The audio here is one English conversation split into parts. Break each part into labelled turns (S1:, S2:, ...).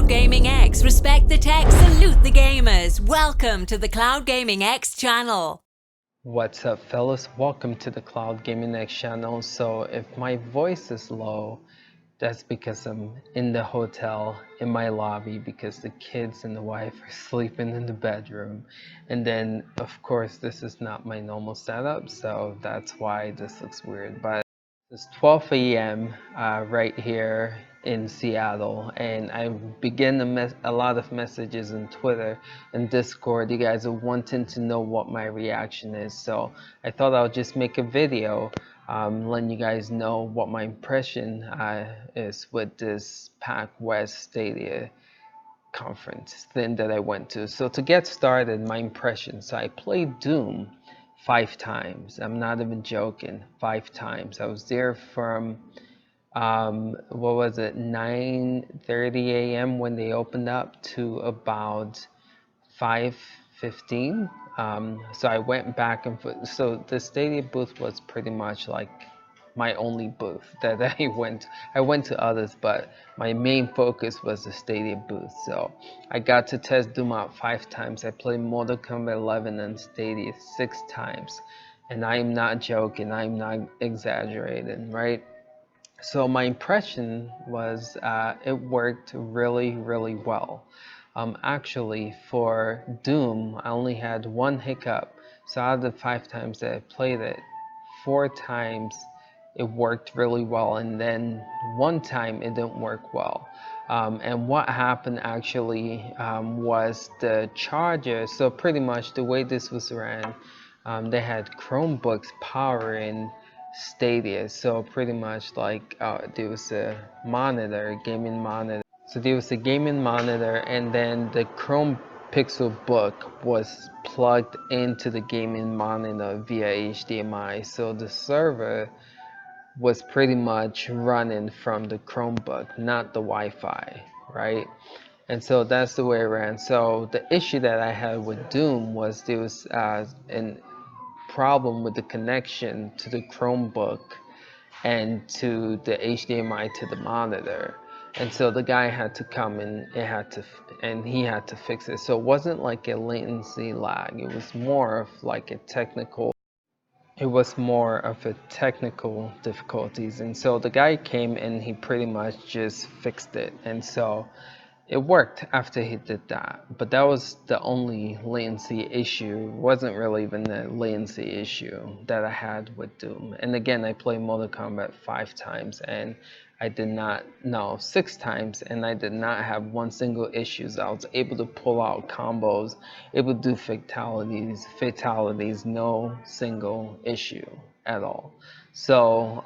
S1: Cloud Gaming X. Respect the tech, salute the gamers. Welcome to the Cloud Gaming X channel.
S2: What's up, fellas? Welcome to the Cloud Gaming X channel. So if my voice is low, that's because I'm in the hotel in my lobby because the kids and the wife are sleeping in the bedroom. And then of course this is not my normal setup, so that's why this looks weird. But it's 12 a.m. Right here in Seattle, and I begin a lot of messages on Twitter and Discord. You guys are wanting to know what my reaction is, so I thought I'll just make a video letting you guys know what my impression is with this Pax West Stadia conference thing that I went to. So to get started, my impressions, I played Doom 5 times. I'm not even joking, 5 times. I was there from what was it, 9:30 a.m. when they opened up to about 5:15. So I went back and forth. So the Stadia booth was pretty much like my only booth that I went to others, but my main focus was the Stadia booth. So I got to test Doom out 5 times. I played Mortal Kombat 11 and Stadia 6 times, and I'm not joking, I'm not exaggerating, right? So my impression was it worked really well. Actually, for Doom, I only had one hiccup. So out of the 5 times that I played it, 4 times it worked really well, and then one time it didn't work well. And what happened actually was the charger. So pretty much the way this was ran, they had Chromebooks powering Stadia. So pretty much like there was a monitor, gaming monitor. So there was a gaming monitor, and then the Chrome Pixel Book was plugged into the gaming monitor via HDMI. So the server was pretty much running from the Chromebook, not the Wi-Fi, right? And so that's the way it ran. So the issue that I had with Doom was there was an problem with the connection to the Chromebook and to the HDMI to the monitor. And so the guy had to come and he had to fix it. So it wasn't like a latency lag. It was more of a technical difficulties. And so the guy came and he pretty much just fixed it. And so it worked after he did that, but that was the only latency issue. It wasn't really even a latency issue that I had with Doom. And again, I played Mortal Kombat 5 times, and I did not, no, 6 times, and I did not have one single issue. I was able to pull out combos, able to do fatalities, no single issue at all. So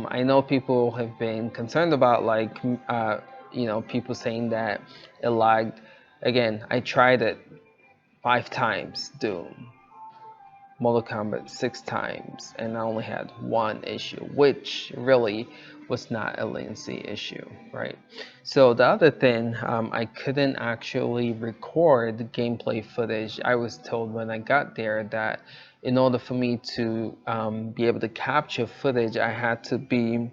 S2: I know people have been concerned about like people saying that it lagged. Again, I tried it 5 times, Doom, Mortal Kombat 6 times, and I only had one issue, which really was not a latency issue, right? So the other thing, I couldn't actually record the gameplay footage. I was told when I got there that in order for me to be able to capture footage, I had to be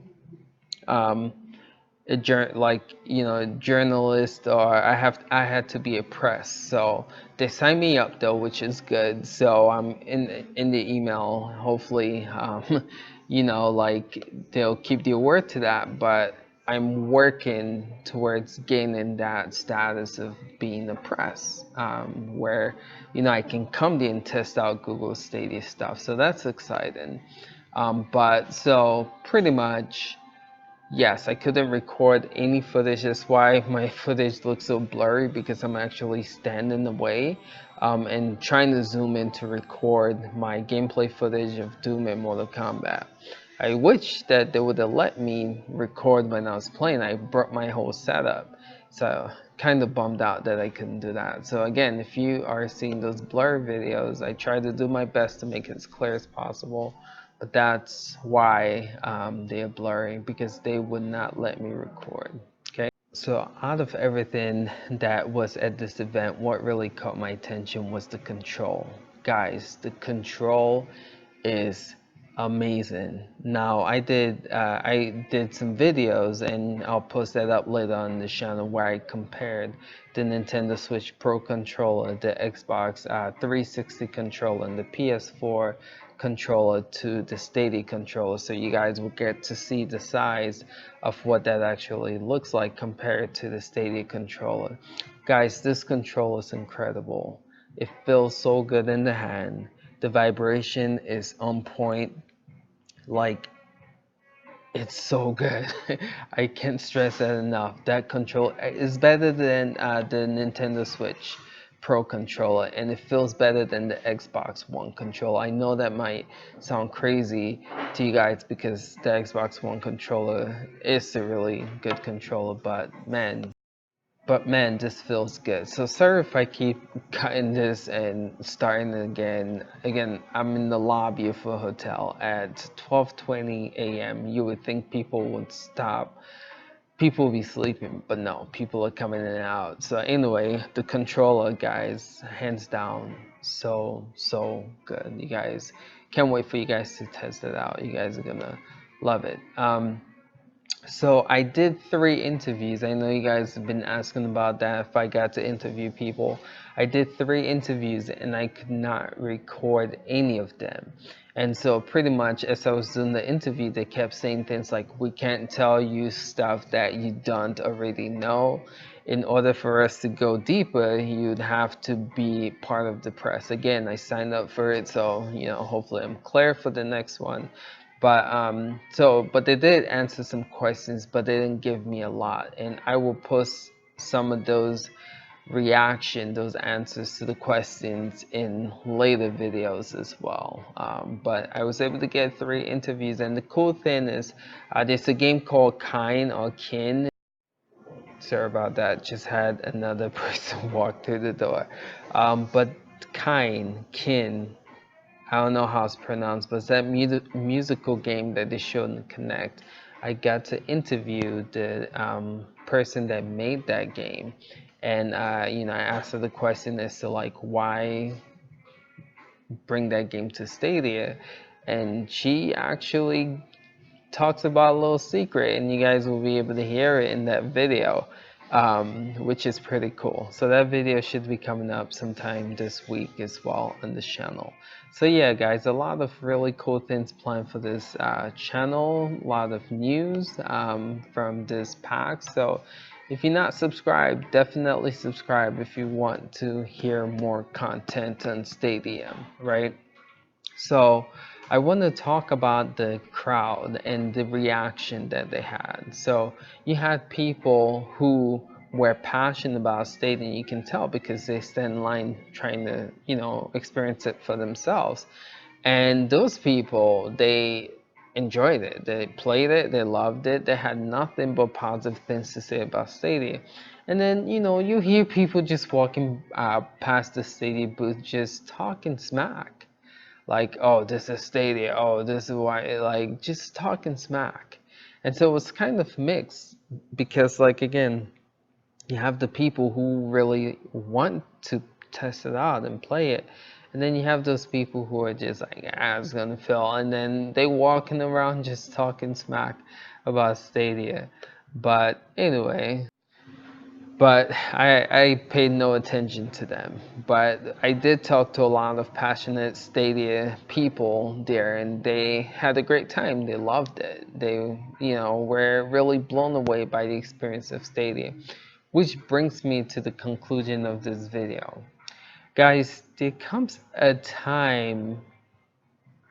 S2: a journalist, or I had to be a press. So they signed me up though, which is good. So I'm in the email. Hopefully, like they'll keep their word to that. But I'm working towards gaining that status of being a press, where I can come there and test out Google Stadia stuff. So that's exciting. But so pretty much. Yes, I couldn't record any footage. That's why my footage looks so blurry, because I'm actually standing away and trying to zoom in to record my gameplay footage of Doom and Mortal Kombat. I wish that they would have let me record when I was playing. I brought my whole setup. So kind of bummed out that I couldn't do that. So again, if you are seeing those blur videos, I try to do my best to make it as clear as possible. But that's why they are blurry, because they would not let me record. Okay, so out of everything that was at this event, what really caught my attention was the control. Guys, the control is amazing. Now I did some videos, and I'll post that up later on the channel, where I compared the Nintendo Switch Pro controller, the Xbox 360 controller, and the PS4 controller to the Stadia controller, so you guys will get to see the size of what that actually looks like compared to the Stadia controller. Guys, this controller is incredible. It feels so good in the hand. The vibration is on point. Like, it's so good. I can't stress that enough. That control is better than the Nintendo Switch Pro controller, and it feels better than the Xbox One controller. I know that might sound crazy to you guys, because the Xbox One controller is a really good controller, but man, this feels good. So sorry if I keep cutting this and starting it again. Again, I'm in the lobby of a hotel at 12:20 a.m. You would think people would stop. People would be sleeping, but no, people are coming in and out. So anyway, the controller, guys, hands down, so good. You guys, can't wait for you guys to test it out. You guys are gonna love it. So I did 3 interviews. I know you guys have been asking about that, if I got to interview people. I did 3 interviews, and I could not record any of them. And so pretty much as I was doing the interview, they kept saying things like, we can't tell you stuff that you don't already know. In order for us to go deeper, you'd have to be part of the press. Again, I signed up for it, so hopefully I'm clear for the next one. But they did answer some questions, but they didn't give me a lot, and I will post some of those those answers to the questions in later videos as well. But I was able to get 3 interviews, and the cool thing is, there's a game called Kine or Kin. Sorry about that, just had another person walk through the door. But Kin, I don't know how it's pronounced, but it's that musical game that they showed in Connect. I got to interview the person that made that game, and I asked her the question as to like, why bring that game to Stadia, and she actually talks about a little secret, and you guys will be able to hear it in that video, which is pretty cool. So that video should be coming up sometime this week as well on the channel. So yeah, guys, a lot of really cool things planned for this channel, a lot of news from this pack. So if you're not subscribed, definitely subscribe if you want to hear more content on Stadia, right? So I want to talk about the crowd and the reaction that they had. So you had people who were passionate about Stadia, and you can tell because they stand in line trying to, experience it for themselves. And those people, they enjoyed it. They played it, they loved it, they had nothing but positive things to say about Stadia. And then, you hear people just walking past the Stadia booth just talking smack, like, oh, this is Stadia, oh, this is why, like, just talking smack. And so it was kind of mixed, because, like, again, you have the people who really want to test it out and play it, and then you have those people who are just like, it's gonna fail, and then they walking around just talking smack about Stadia. But anyway, I paid no attention to them. But I did talk to a lot of passionate Stadia people there, and they had a great time. They loved it. They, were really blown away by the experience of Stadia. Which brings me to the conclusion of this video. Guys, there comes a time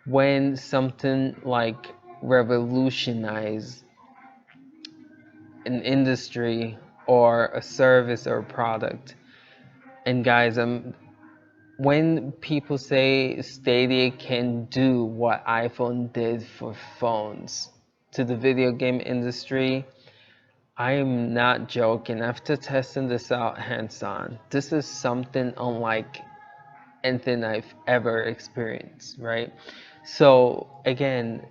S2: when something like revolutionize an industry or a service or a product. And guys, when people say Stadia can do what iPhone did for phones to the video game industry, I am not joking. After testing this out hands-on, this is something unlike anything I've ever experienced, right? So again,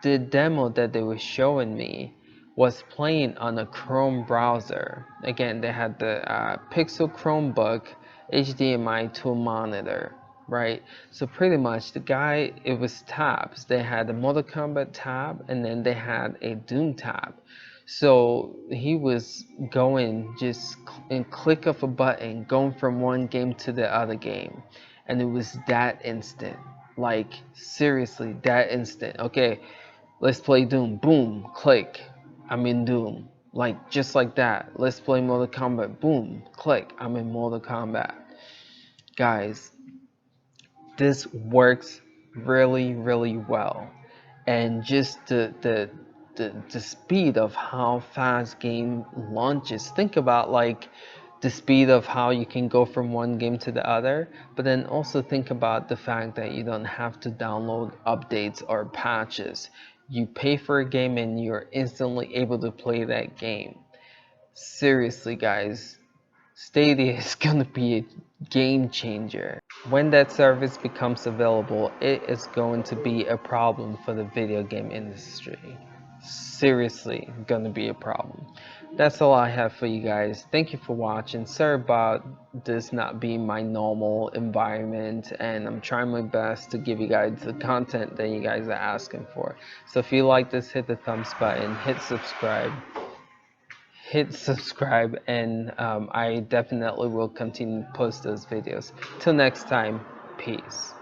S2: the demo that they were showing me was playing on a Chrome browser. Again, they had the Pixel Chromebook HDMI 2 monitor, right? So pretty much the guy, it was tabs. They had the Mortal Kombat tab, and then they had a Doom tab. So he was going just in click of a button, going from one game to the other game, and it was that instant. Like seriously, that instant. Okay, let's play Doom. Boom, click. I'm in Doom. Like just like that. Let's play Mortal Kombat. Boom, click. I'm in Mortal Kombat. Guys, this works really, really well. And just the speed of how fast game launches. Think about like the speed of how you can go from one game to the other, but then also think about the fact that you don't have to download updates or patches. You pay for a game and you're instantly able to play that game. Seriously, guys, Stadia is gonna be a game changer. When that service becomes available, it is going to be a problem for the video game industry. Seriously, gonna be a problem. That's all I have for you guys. Thank you for watching. Sorry about this not being my normal environment, and I'm trying my best to give you guys the content that you guys are asking for. So if you like this, hit the thumbs button, hit subscribe, and I definitely will continue to post those videos. Till next time, peace.